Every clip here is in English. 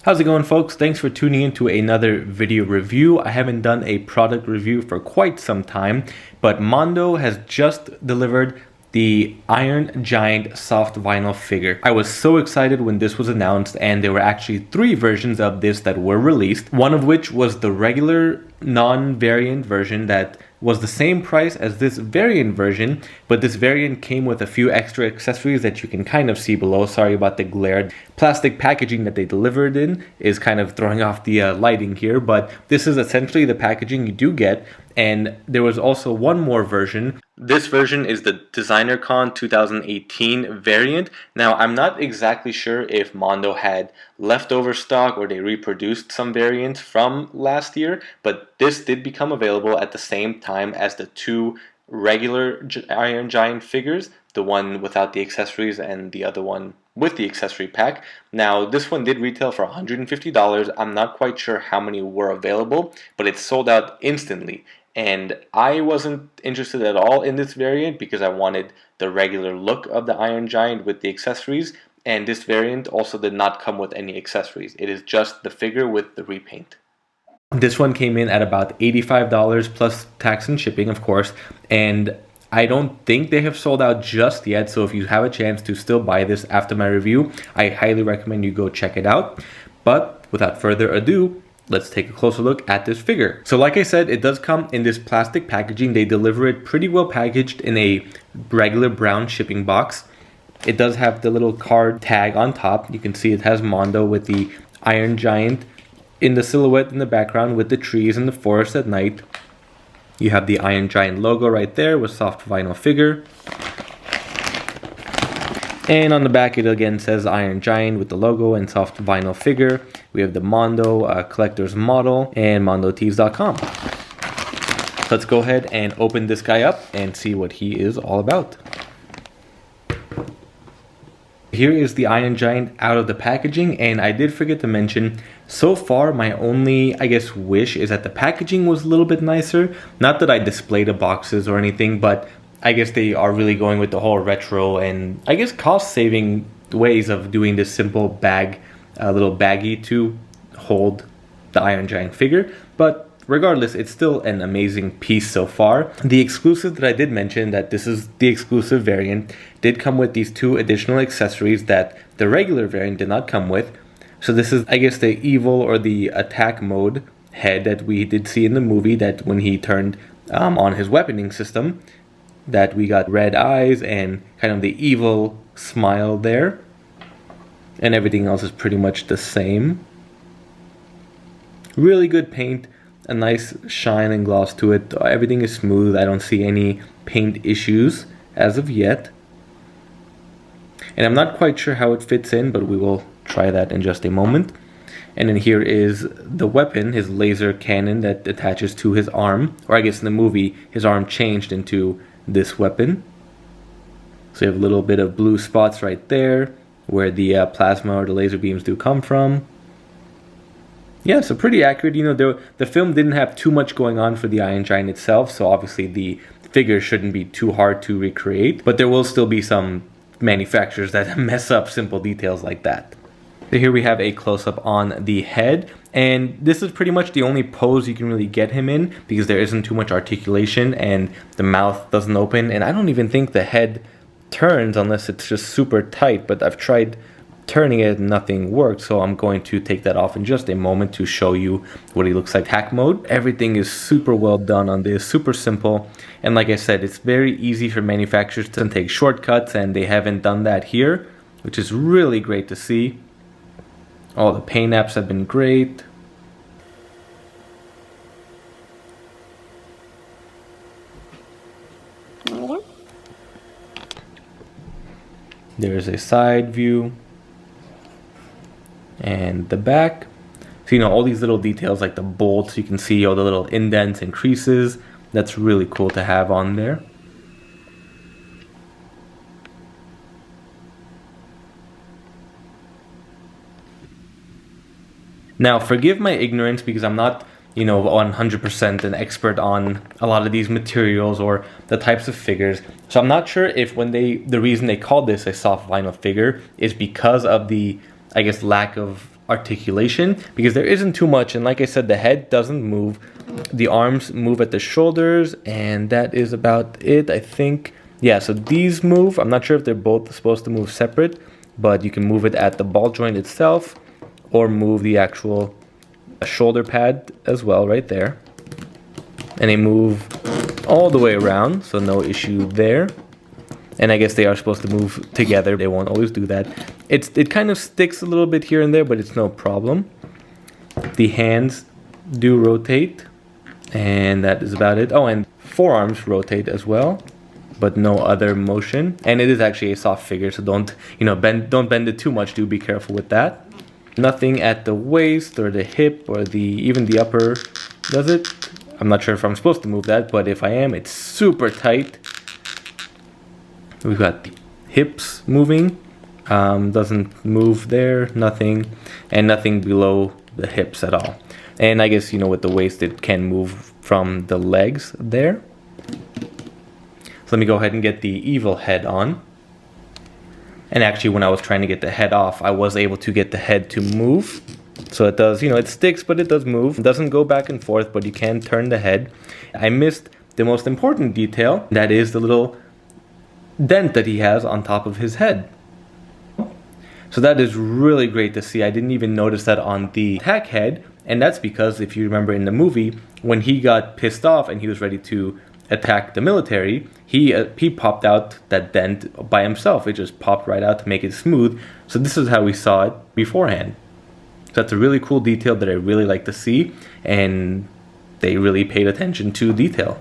How's it going, folks? Thanks for tuning in to another video review. I haven't done a product review for quite some time, but Mondo has just delivered the Iron Giant soft vinyl figure. I was so excited when this was announced, and there were actually 3 versions of this that were released, one of which was the regular non-variant version that was the same price as this variant version, but this variant came with a few extra accessories that you can kind of see below. Sorry about the glare. Plastic packaging that they delivered in is kind of throwing off the lighting here, but this is essentially the packaging you do get. And there was also one more version. This version is the DesignerCon 2018 variant. Now, I'm not exactly sure if Mondo had leftover stock or they reproduced some variants from last year, but this did become available at the same time as the 2 regular Iron Giant figures, the one without the accessories and the other one with the accessory pack. Now, this one did retail for $150. I'm not quite sure how many were available, but it sold out instantly. And I wasn't interested at all in this variant because I wanted the regular look of the Iron Giant with the accessories, and this variant also did not come with any accessories. It is just the figure with the repaint. This one came in at about $85 plus tax and shipping, of course, and I don't think they have sold out just yet, so if you have a chance to still buy this after my review, I highly recommend you go check it out. But without further ado, let's take a closer look at this figure. So like I said, it does come in this plastic packaging. They deliver it pretty well packaged in a regular brown shipping box. It does have the little card tag on top. You can see it has Mondo with the Iron Giant in the silhouette in the background with the trees and the forest at night. You have the Iron Giant logo right there with soft vinyl figure. And on the back, it again says Iron Giant with the logo and soft vinyl figure. We have the Mondo collector's model and mondotees.com. Let's go ahead and open this guy up and see what he is all about. Here is the Iron Giant out of the packaging, and I did forget to mention, so far my only, I guess, wish is that the packaging was a little bit nicer. Not that I display the boxes or anything, but I guess they are really going with the whole retro and I guess cost-saving ways of doing this simple bag, little baggie to hold the Iron Giant figure. But regardless, it's still an amazing piece so far. The exclusive that I did mention, that this is the exclusive variant, did come with these 2 additional accessories that the regular variant did not come with. So this is, I guess, the evil or the attack mode head that we did see in the movie, that when he turned on his weaponing system, that we got red eyes and kind of the evil smile there. And everything else is pretty much the same. Really good paint, a nice shine and gloss to it. Everything is smooth. I don't see any paint issues as of yet. And I'm not quite sure how it fits in, but we will try that in just a moment. And then here is the weapon, his laser cannon that attaches to his arm. Or I guess in the movie, his arm changed into this weapon. So you have a little bit of blue spots right there where the plasma or the laser beams do come from. Yeah, so pretty accurate. You know, the film didn't have too much going on for the Iron Giant itself, so obviously the figure shouldn't be too hard to recreate, but there will still be some manufacturers that mess up simple details like that. So here we have a close-up on the head, and this is pretty much the only pose you can really get him in because there isn't too much articulation and the mouth doesn't open, and I don't even think the head turns unless it's just super tight, but I've tried turning it and nothing worked, so I'm going to take that off in just a moment to show you what he looks like hack mode. Everything is super well done on this, super simple, and like I said, it's very easy for manufacturers to take shortcuts, and they haven't done that here, which is really great to see. All the paint apps have been great. There's a side view and the back. So, you know, all these little details like the bolts, you can see all the little indents and creases. That's really cool to have on there. Now, forgive my ignorance because I'm not, you know, 100% an expert on a lot of these materials or the types of figures. So I'm not sure if the reason they called this a soft vinyl figure is because of the, I guess, lack of articulation, because there isn't too much. And like I said, the head doesn't move. The arms move at the shoulders, and that is about it, I think. Yeah, so these move. I'm not sure if they're both supposed to move separate, but you can move it at the ball joint itself or move the actual shoulder pad as well right there. And they move all the way around, so no issue there. And I guess they are supposed to move together. They won't always do that. It kind of sticks a little bit here and there, but it's no problem. The hands do rotate, and that is about it. Oh, and forearms rotate as well, but no other motion. And it is actually a soft figure, so don't bend it too much. Do be careful with that. Nothing at the waist or the hip or even the upper does it. I'm not sure if I'm supposed to move that, but if I am, it's super tight. We've got the hips moving, doesn't move there, nothing, and nothing below the hips at all. And I guess, with the waist, it can move from the legs there. So let me go ahead and get the evil head on. And actually, when I was trying to get the head off, I was able to get the head to move. So it does, it sticks, but it does move. It doesn't go back and forth, but you can turn the head. I missed the most important detail, that is the little dent that he has on top of his head. So that is really great to see. I didn't even notice that on the attack head, and that's because if you remember in the movie, when he got pissed off and he was ready to attack the military, he popped out that dent by himself. It just popped right out to make it smooth. So this is how we saw it beforehand. So that's a really cool detail that I really like to see, and they really paid attention to detail.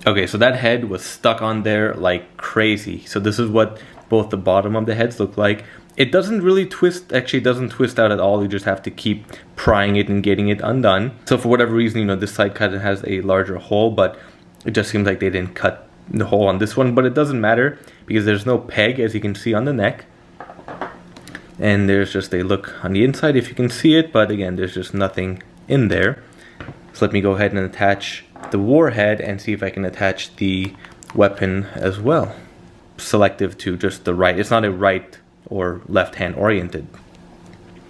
Okay, so that head was stuck on there like crazy. So this is what both the bottom of the heads look like. It doesn't really twist, actually it doesn't twist out at all. You just have to keep prying it and getting it undone. So for whatever reason, this side kind of has a larger hole, but it just seems like they didn't cut the hole on this one. But it doesn't matter because there's no peg, as you can see on the neck. And there's just a look on the inside if you can see it, but again, there's just nothing in there. So let me go ahead and attach the warhead and see if I can attach the weapon as well. Selective to just the right. It's not a right or left hand oriented.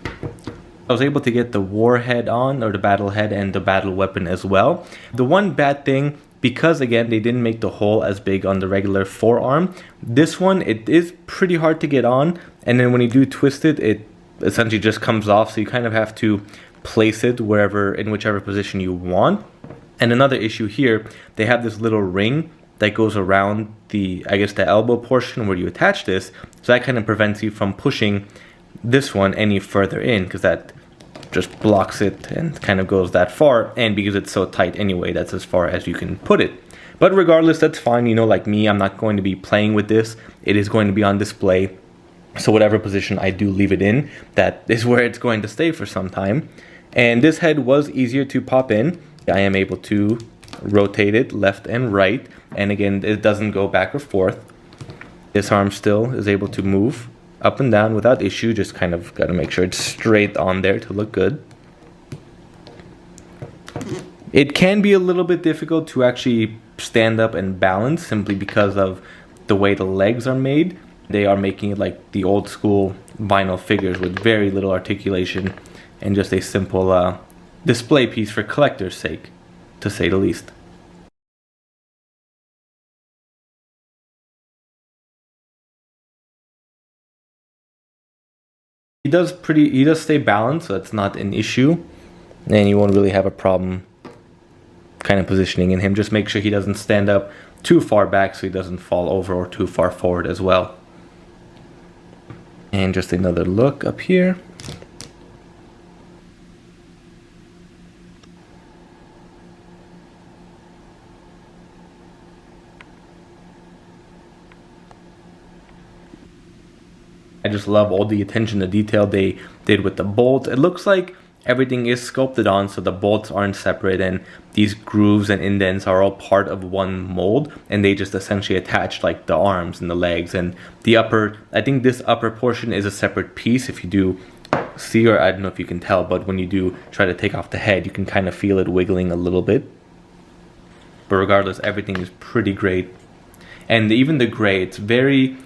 I was able to get the warhead on, or the battle head, and the battle weapon as well. The one bad thing, because again they didn't make the hole as big on the regular forearm, this one it is pretty hard to get on, and then when you do twist it, it essentially just comes off, so you kind of have to place it in whichever position you want. And another issue here, they have this little ring that goes around the elbow portion where you attach this, so that kind of prevents you from pushing this one any further in, because that just blocks it and kind of goes that far, and because it's so tight anyway, that's as far as you can put it. But regardless, that's fine. Like me, I'm not going to be playing with this. It is going to be on display, so whatever position I do leave it in, that is where it's going to stay for some time. And this head was easier to pop in. I am able to rotate it left and right, and again, it doesn't go back or forth. This arm still is able to move up and down without issue. Just kind of got to make sure it's straight on there to look good. It can be a little bit difficult to actually stand up and balance simply because of the way the legs are made. They are making it like the old school vinyl figures with very little articulation and just a simple display piece for collector's sake, to say the least. He does stay balanced, so it's not an issue, and you won't really have a problem kind of positioning in him. Just make sure he doesn't stand up too far back so he doesn't fall over, or too far forward as well. And just another look up here. I just love all the attention to detail they did with the bolts. It looks like everything is sculpted on, so the bolts aren't separate, and these grooves and indents are all part of one mold, and they just essentially attach like the arms and the legs and the upper. I think this upper portion is a separate piece. If you do see, or I don't know if you can tell, but when you do try to take off the head, you can kind of feel it wiggling a little bit. But regardless, everything is pretty great. And even the gray, it's very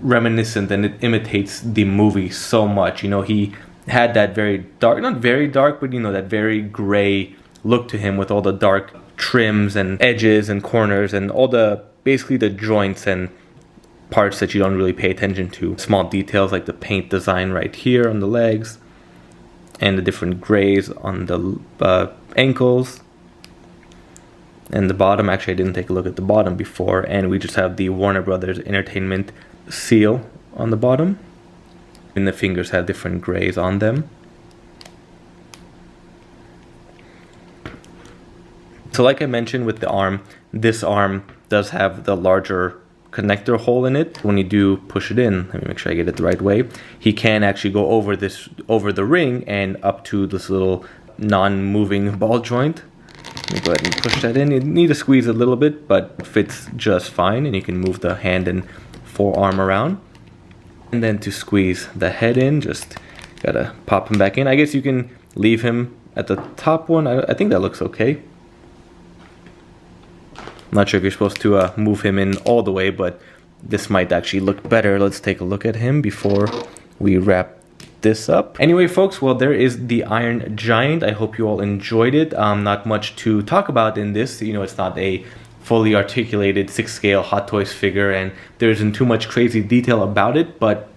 reminiscent, and it imitates the movie so much. He had that very dark, not very dark, but you know, that very gray look to him with all the dark trims and edges and corners and all the, basically the joints and parts that you don't really pay attention to. Small details like the paint design right here on the legs and the different grays on the ankles and the bottom. Actually, I didn't take a look at the bottom before, and we just have the Warner Brothers Entertainment seal on the bottom, and the fingers have different grays on them. So like I mentioned with the arm, this arm does have the larger connector hole in it. When you do push it in, let me make sure I get it the right way, he can actually go over the ring and up to this little non-moving ball joint. Let me go ahead and push that in. You need to squeeze a little bit, but it fits just fine, and you can move the hand and forearm around. And then to squeeze the head in, just gotta pop him back in. I guess you can leave him at the top one. I think that looks okay. I'm not sure if you're supposed to move him in all the way, but this might actually look better. Let's take a look at him before we wrap this up. Anyway, folks, well, there is the Iron Giant. I hope you all enjoyed it. Not much to talk about in this. You know, it's not a fully articulated 6-scale Hot Toys figure, and there isn't too much crazy detail about it, but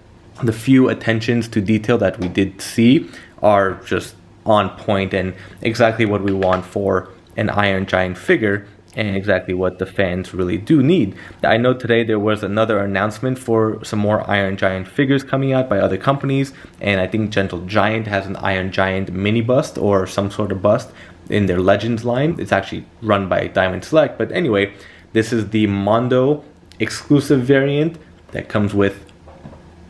the few attentions to detail that we did see are just on point and exactly what we want for an Iron Giant figure, and exactly what the fans really do need. I know today there was another announcement for some more Iron Giant figures coming out by other companies, and I think Gentle Giant has an Iron Giant mini bust or some sort of bust in their Legends line. It's actually run by Diamond Select, but anyway, this is the Mondo exclusive variant that comes with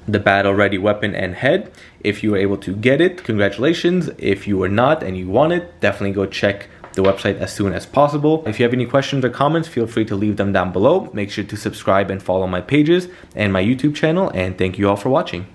the battle ready weapon and head. If you were able to get it, congratulations. If you were not and you want it, definitely go check the website as soon as possible. If you have any questions or comments, feel free to leave them down below. Make sure to subscribe and follow my pages and my YouTube channel, and thank you all for watching.